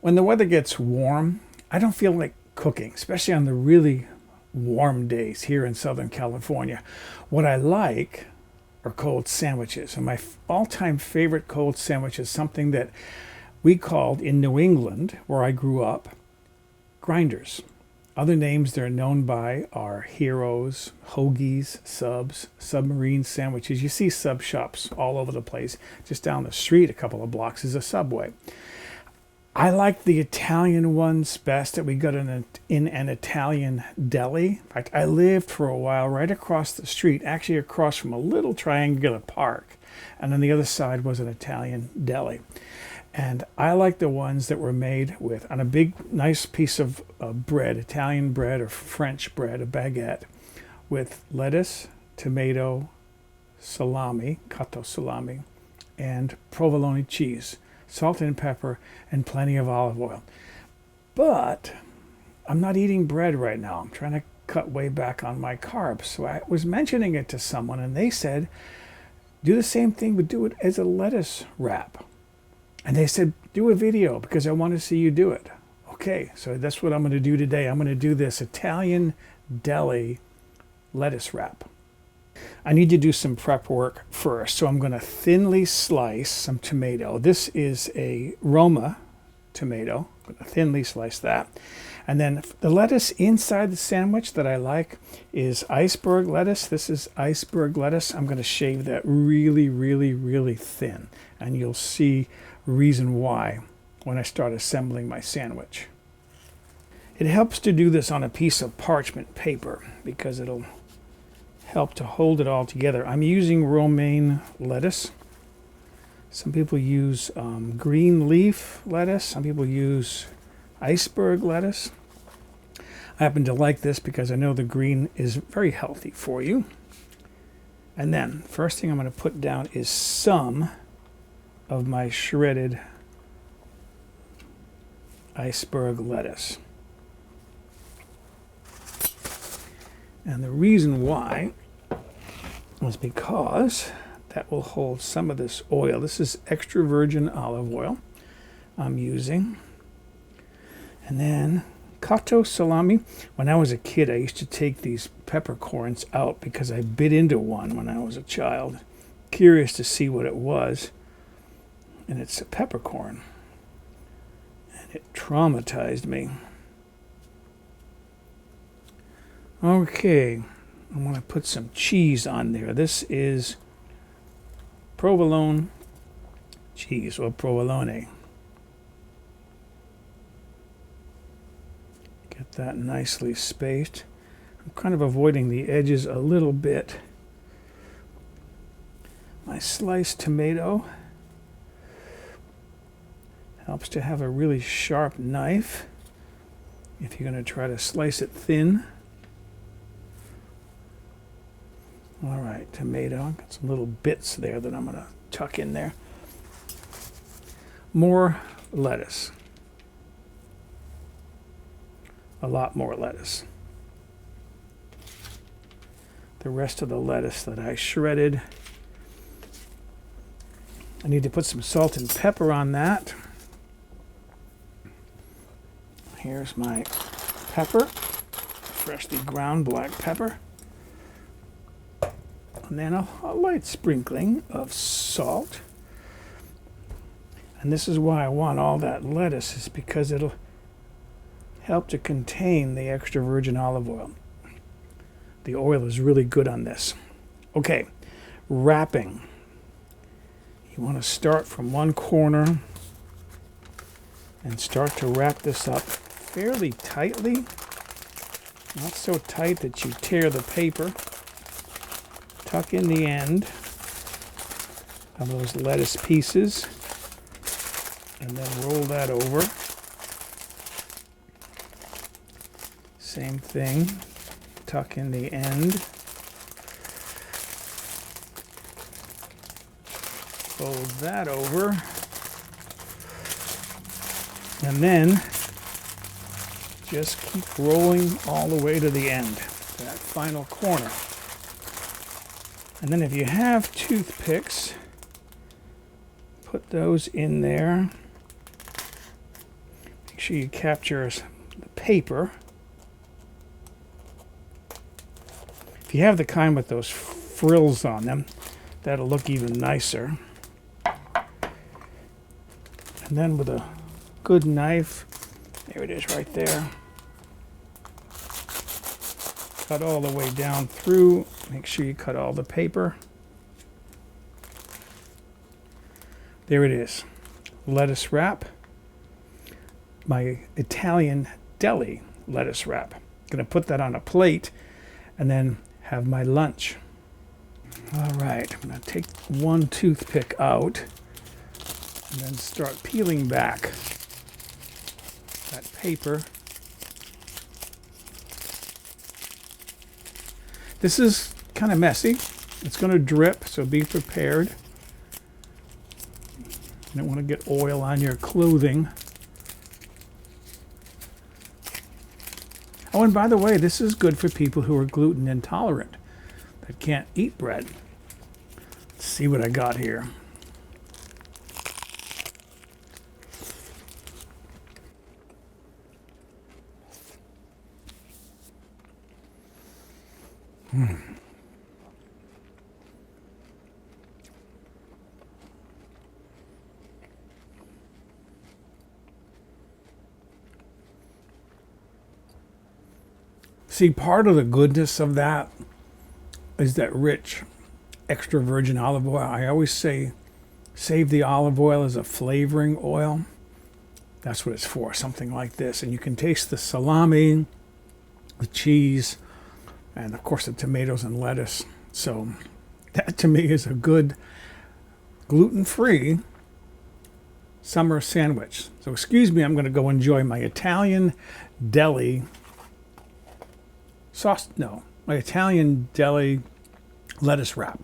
When the weather gets warm, I don't feel like cooking, especially on the really warm days here in Southern California. What I like are cold sandwiches. And my all-time favorite cold sandwich is something that we called in New England, where I grew up, grinders. Other names they're known by are heroes, hoagies, subs, submarine sandwiches. You see sub shops all over the place. Just down the street, a couple of blocks, is a Subway. I like the Italian ones best that we got in an Italian deli. In fact, I lived for a while right across the street, actually across from a little triangular park. And on the other side was an Italian deli. And I like the ones that were made with, on a big, nice piece of bread, Italian bread or French bread, a baguette, with lettuce, tomato, salami, cotto salami, and provolone cheese, salt and pepper, and plenty of olive oil. But I'm not eating bread right now. I'm trying to cut way back on my carbs. So I was mentioning it to someone, and they said, do the same thing, but do it as a lettuce wrap. And they said, do a video because I want to see you do it. Okay, so that's what I'm going to do today. I'm going to do this Italian deli lettuce wrap. I need to do some prep work first. So I'm going to thinly slice some tomato. This is a Roma tomato. I'm going to thinly slice that. And then the lettuce inside the sandwich that I like is iceberg lettuce. This is iceberg lettuce. I'm going to shave that really, really, really thin. And you'll see reason why when I start assembling my sandwich. It helps to do this on a piece of parchment paper because it'll help to hold it all together. I'm using romaine lettuce. Some people use green leaf lettuce. Some people use iceberg lettuce. I happen to like this because I know the green is very healthy for you. And then first thing I'm going to put down is some of my shredded iceberg lettuce. And the reason why is because that will hold some of this oil. This is extra virgin olive oil I'm using. And then cotto salami. When I was a kid, I used to take these peppercorns out because I bit into one when I was a child, curious to see what it was. And it's a peppercorn. And it traumatized me. Okay, I want to put some cheese on there. This is provolone cheese, or provolone. Get that nicely spaced. I'm kind of avoiding the edges a little bit. My sliced tomato. Helps to have a really sharp knife if you're going to try to slice it thin. All right, tomato. I've got some little bits there that I'm going to tuck in there. More lettuce. A lot more lettuce. The rest of the lettuce that I shredded. I need to put some salt and pepper on that. Here's my pepper, freshly ground black pepper. And then a light sprinkling of salt. And this is why I want all that lettuce, is because it'll help to contain the extra virgin olive oil. The oil is really good on this. Okay, wrapping. You want to start from one corner and start to wrap this up fairly tightly, not so tight that you tear the paper. Tuck in the end of those lettuce pieces and then roll that over. Same thing, tuck in the end, fold that over, and then just keep rolling all the way to the end, to that final corner. And then if you have toothpicks, put those in there. sure you capture the paper. If you have the kind with those frills on them, that'll look even nicer. And then with a good knife, there it is right there. Cut all the way down through. Make sure you cut all the paper. There it is. Lettuce wrap. My Italian deli lettuce wrap. I'm going to put that on a plate and then have my lunch. All right, I'm going to take one toothpick out and then start peeling back that paper. This is kind of messy. It's going to drip, so be prepared. You don't want to get oil on your clothing. Oh, and by the way, this is good for people who are gluten intolerant, that can't eat bread. Let's see what I got here. See, part of the goodness of that is that rich extra virgin olive oil. I always say save the olive oil as a flavoring oil. That's what it's for, something like this. And you can taste the salami, the cheese, and of course the tomatoes and lettuce. So that to me is a good gluten-free summer sandwich. So excuse me, I'm going to go enjoy my Italian deli sauce. No, my Italian deli lettuce wrap.